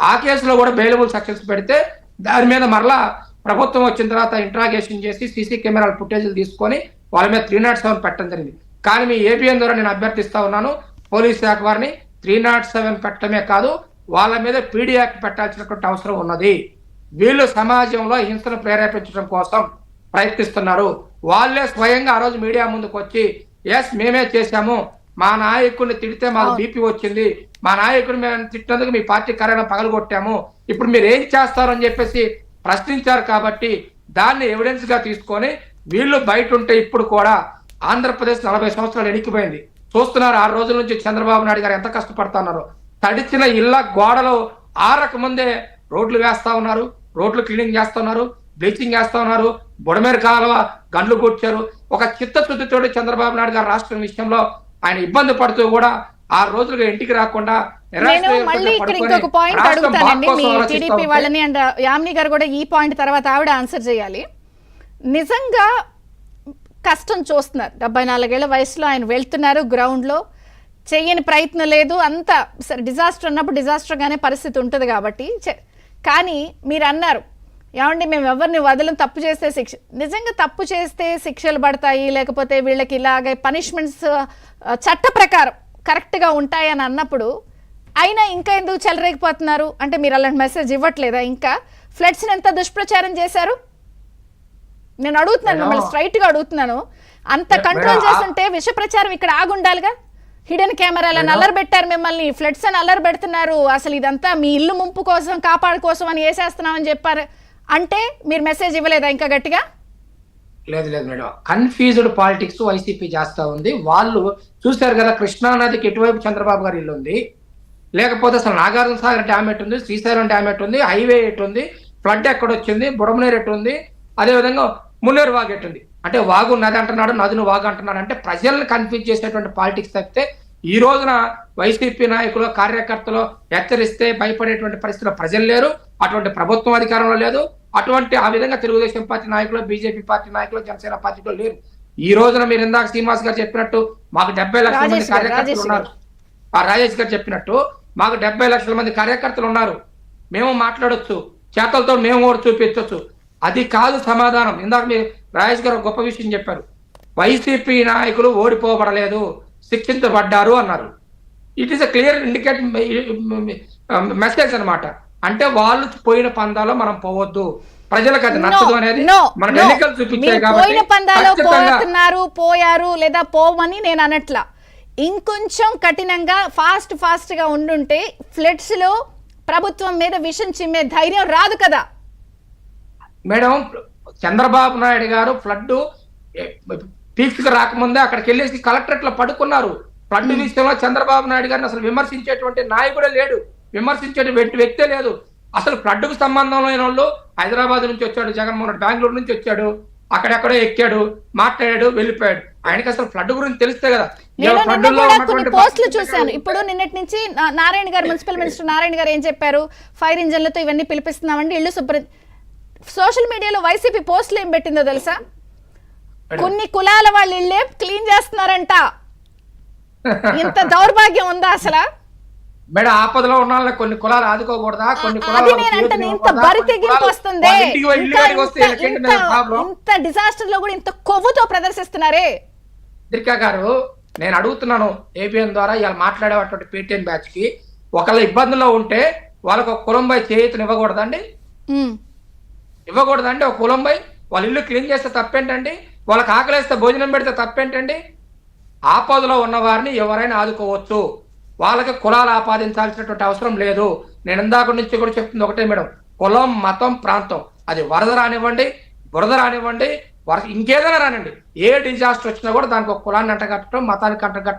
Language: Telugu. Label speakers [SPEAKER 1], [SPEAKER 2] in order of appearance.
[SPEAKER 1] ఆ కేసులో కూడా బెయిలబుల్ సెక్షన్స్ పెడితే దాని మీద మరలా ప్రభుత్వం వచ్చిన తర్వాత ఇంట్రాగేషన్ చేసి సీసీ కెమెరాల ఫుటేజ్లు తీసుకొని వాళ్ళ మీద 307 పెట్టడం జరిగింది. కానీ మీ ఏబిఎన్ ద్వారా నేను అభ్యర్థిస్తా ఉన్నాను పోలీస్ శాఖ వారిని 307 పెట్టడమే కాదు వాళ్ళ మీద పీడీ యాక్ట్ పెట్టాల్సినటువంటి అవసరం ఉన్నది. వీళ్ళు సమాజంలో హింసను ప్రేరేపించడం కోసం ప్రయత్నిస్తున్నారు. వాళ్ళే స్వయంగా ఆ రోజు మీడియా ముందుకు వచ్చి ఎస్ మేమే చేశాము, మా నాయకుడిని తిడితే మాకు బీపీ వచ్చింది, మా నాయకుడిని మేము తిట్టినందుకు మీ పార్టీ కార్యాలయం పగలగొట్టాము, ఇప్పుడు మీరు ఏం చేస్తారు అని చెప్పేసి ప్రశ్నించారు. కాబట్టి దాన్ని ఎవిడెన్స్ గా తీసుకొని వీళ్ళు బయట ఉంటే ఇప్పుడు కూడా ఆంధ్రప్రదేశ్ 40 సంవత్సరాలు ఎనికిపోయింది. చూస్తున్నారు 6 రోజుల నుంచి చంద్రబాబు నాయుడు గారు ఎంత కష్టపడుతున్నారు. తడిచిన ఇళ్ళ గోడలు ఆరక ముందే రోడ్లు వేస్తా ఉన్నారు, రోడ్లు క్లీనింగ్ చేస్తున్నారు, బ్లీచింగ్ చేస్తా ఉన్నారు, బుడమేరు కాలువ గండ్లు కూర్చారు. ఒక చిత్తశుద్ధితోటి చంద్రబాబు నాయుడు గారు రాష్ట్రం విషయంలో ఆయన ఇబ్బంది పడుతూ కూడా 6 రోజులుగా ఇంటికి రాకుండా
[SPEAKER 2] నేను మళ్ళీ ఇక్కడ ఇంకొక పాయింట్ అడుగుతానండి మీ టీడీపీ వాళ్ళని. అండ్ యామిని గారు కూడా ఈ పాయింట్ తర్వాత ఆవిడ ఆన్సర్ చేయాలి. నిజంగా కష్టం చూస్తున్నారు, 74 ఏళ్ల వయసులో ఆయన వెళ్తున్నారు గ్రౌండ్ లో, చెయ్యని ప్రయత్నం లేదు, అంత సరే డిజాస్టర్ అన్నప్పుడు డిజాస్టర్ గానే పరిస్థితి ఉంటుంది కాబట్టి. కానీ మీరు అన్నారు ఏమండి మేము ఎవరిని వదలం, తప్పు చేస్తే శిక్ష, నిజంగా తప్పు చేస్తే శిక్షలు పడతాయి లేకపోతే వీళ్ళకి ఇలాగే పనిష్మెంట్స్ చట్ట ప్రకారం కరెక్ట్గా ఉంటాయని అన్నప్పుడు అయినా ఇంకా ఎందుకు చెలరేగిపోతున్నారు అంటే మీరు అలాంటి మెసేజ్ ఇవ్వట్లేదా? ఇంకా ఫ్లడ్స్ని ఎంత దుష్ప్రచారం చేశారు? నేను అడుగుతున్నాను, మిమ్మల్ని స్ట్రైట్గా అడుగుతున్నాను. అంత కంట్రోల్ చేస్తుంటే విష ప్రచారం ఇక్కడ ఆగుండాలిగా. హిడెన్ కెమెరాలను అల్లరి పెట్టారు, మిమ్మల్ని ఫ్లడ్స్ అని అల్లరి పెడుతున్నారు, అసలు ఇదంతా మీ ఇల్లు ముంపు కోసం కాపాడు కోసం అని వేసేస్తున్నామని చెప్పారు అంటే మీరు మెసేజ్ ఇవ్వలేదా ఇంకా గట్టిగా?
[SPEAKER 1] లేదు లేదు మేడం, కన్ఫ్యూజ్డ్ పాలిటిక్స్ వైసీపీ చేస్తా ఉంది. వాళ్ళు చూశారు కదా కృష్ణా నదికి ఎటువైపు చంద్రబాబు గారు ఇల్లు ఉంది, లేకపోతే అసలు నాగార్జున సాగర్ డ్యామ్ ఎటు ఉంది, శ్రీశైలం డ్యామ్ ఎటు ఉంది, హైవే ఎటు ఉంది, ఫ్లడ్ ఎక్కడొచ్చింది, బుడమనేరు ఎటు ఉంది, అదేవిధంగా మున్నేరు వాగు ఎటు ఉంది. అంటే వాగు నది అంటున్నాడు, నదిని వాగు అంటున్నాడు. అంటే ప్రజల్ని కన్ఫ్యూజ్ చేసేటువంటి పాలిటిక్స్ తప్పితే ఈ రోజున వైసీపీ నాయకులు కార్యకర్తలు హెచ్చరిస్తే భయపడేటువంటి పరిస్థితిలో ప్రజలు లేరు, అటువంటి ప్రభుత్వం అధికారంలో లేదు, అటువంటి ఆ విధంగా తెలుగుదేశం పార్టీ నాయకులు, బీజేపీ పార్టీ నాయకులు, జనసేన పార్టీలో లేరు. ఈ రోజున మీరు ఇందాక శ్రీనివాస్ గారు చెప్పినట్టు మాకు 70 లక్షల మంది కార్యకర్తలు ఉన్నారు, ఆ రాజేష్ గారు చెప్పినట్టు మాకు 70 లక్షల మంది కార్యకర్తలు ఉన్నారు, మేము మాట్లాడొచ్చు, చేతలతో మేము కూడా చూపించవచ్చు. అది కాదు సమాధానం. ఇందాక మీరు రాజేష్ గారు గొప్ప విషయం చెప్పారు, వైసీపీ నాయకులు ఓడిపోబడలేదు, శిక్షించబడ్డారు అన్నారు. It is a clear indicate message అన్నమాట. అంటే వాళ్ళు పోయిన పందాలో మనం పోవద్దు, ప్రజలకు అది నచ్చదు అనేది మన ఎన్నికలు చూపించాయి.
[SPEAKER 2] పోయిన పందాలో పోయారు లేదా పోవని నేను అనట్లా, ఇంకొంచెం కఠినంగా ఫాస్ట్ గా ఉండుంటే ఫ్లడ్స్ లో ప్రభుత్వం మీద విషం చిమ్మే ధైర్యం రాదు కదా
[SPEAKER 1] మేడం. చంద్రబాబు నాయుడు గారు ఫ్లడ్ పీక్స్ కి రాకముందే అక్కడికి వెళ్ళేసి కలెక్టరేట్ లో పడుకున్నారు. ఫ్లడ్ విషయంలో చంద్రబాబు నాయుడు గారిని అసలు విమర్శించేటువంటి నాయకుడే లేడు, విమర్శించేటువంటి వ్యక్తే లేదు. అసలు ఫ్లడ్ కు సంబంధం లేని వాళ్ళు హైదరాబాద్ నుంచి వచ్చాడు, జగన్మోహన్ రెడ్డి బెంగళూరు నుంచి వచ్చాడు, అక్కడెక్కడో ఎక్కాడు, మాట్లాడాడు, వెళ్ళిపోయాడు. ఆయనకి అసలు ఫ్లడ్ గురించి తెలిస్తే కదా.
[SPEAKER 2] కొన్ని పోస్టులు చూశాను ఇప్పుడు నిన్నటి నుంచి. నారాయణ గారు, మున్సిపల్ మినిస్టర్ నారాయణ గారు ఏం చెప్పారు, ఫైర్ ఇంజన్లతో ఇవన్నీ పిలిపిస్తున్నామండి, ఇల్లు శుభ్రం. సోషల్ మీడియాలో వైసీపీ పోస్టులు ఏం పెట్టిందో తెలుసా, కొన్ని కులాల వాళ్ళు ఇళ్ళే క్లీన్ చేస్తున్నారంట. ఇంత దౌర్భాగ్యం ఉందా అసలు?
[SPEAKER 1] మేడం ఆపదలో ఉన్న కొన్ని కులాలు ఆదుకోకూడదా? కొన్ని
[SPEAKER 2] ఇంత డిజాస్టర్ లో కూడా ఇంత కొవ్వుతో ప్రదర్శిస్తున్నారే.
[SPEAKER 1] దుర్గా గారు నేను అడుగుతున్నాను ఏబిఎన్ ద్వారా ఇవాళ మాట్లాడేటువంటి పేటీఎం బ్యాచ్ కి, ఒకళ్ళ ఇబ్బందుల్లో ఉంటే వాళ్ళకు ఒక కులంపై చేయూతను ఇవ్వకూడదండి? ఇవ్వకూడదండి. ఒక కులంపై వాళ్ళ ఇల్లు క్లీన్ చేస్తే తప్పేంటండి? వాళ్ళకి ఆకలేస్తే భోజనం పెడితే తప్పేంటండి? ఆపదలో ఉన్న వారిని ఎవరైనా ఆదుకోవచ్చు, వాళ్ళకి కులాలు ఆపాదించాల్సినటువంటి అవసరం లేదు. నేను ఇందాక నుంచి కూడా చెప్తుంది ఒకటే మేడం, కులం, మతం, ప్రాంతం, అది వరద రానివ్వండి, బురద రానివ్వండి, ఇంకేదైనా రానండి, ఏ డిజాస్టర్ వచ్చినా కూడా దానికి ఒక కులాన్ని అంటగట్టడం, మతానికి అంటగట్టడం